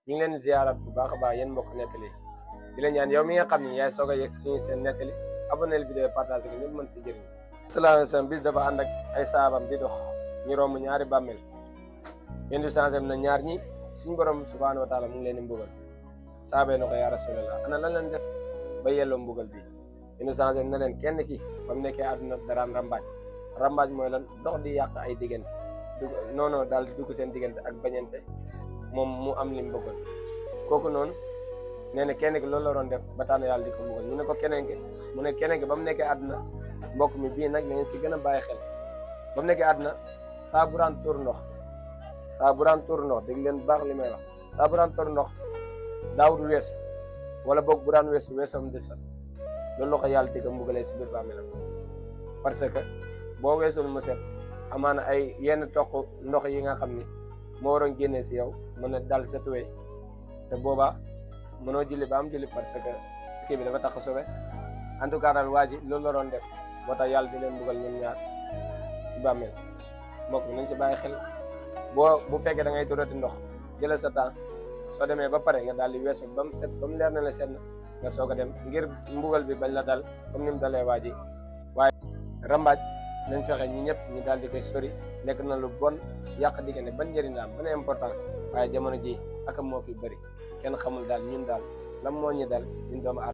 ñu ngi leen ziarat bu baax a baax yéen mbokk nettali di la ñaan yow mi nga xam ni yaay soog a yegg suñu seen nettali abonné vidéo partagé ko ñëpp mën si jëriñ. sallallahu alayhi wa sallam bis dafa ànd ak ay saabam di dox ñu romb ñaari bàmmeel yéen du changé na ñaar ñi suñu borom subhanahu wa taala mu ngi leen di mbugal saabee na ko yaa rasulallah ana lan leen def ba yelloo mbugal bi yéen du changé na leen kenn ki ba mu nekkee àdduna daraan rambaaj mooy lan dox di yàq ay diggante noonu daal di dugg seen diggante ak bañante moom mu am li mu bëggoon kooku noonu nee na kenn ki loolu la doon def ba tax na yàlla di ko mbugal ñu ne ko keneen ki mu ne keneen ki ba mu nekkee àdduna mbokk mi bii nag da ngeen si gën a bàyyi xel ba mu nekkee àdduna saa bu daan tuur ndox dégg leen bu baax li may wax saa bu daan tuur ndox daawul weesu wala boog bu daan weesu weesoom desal loolu la ko yàlla di ko mbugalee si biir bàmmeelam parce que boo weesul mu set amaana ay yenn toq ndox yi nga xam ni moo waroon génnee si yow mën a dal sa tuwee te boobaa mënoo julli ba am julli parce que kii bi dafa tax a sobe en tout cas daal waa ji loolu la doon def moo tax yàlla di leen mbugal ñun ñaar si bàmmeel mbokk mi nañ si bàyyi xel bu fekkee da ngay turati ndox jëlal sa temps soo demee ba pare nga daal di weesu ba mu set ba mu leer na la set na nga soog a dem ngir mbugal bi bañ la dal comme ni mu dalee waa ji waaye rambaaj nañ fexe ñi ñëpp ñu daal di koy sori nekk na lu bon yàq diggante ban njëriñ la am ban importance waaye jamono ji akam moo fi bëri kenn xamul daal ñun daal lan moo ñu dal ñun doomu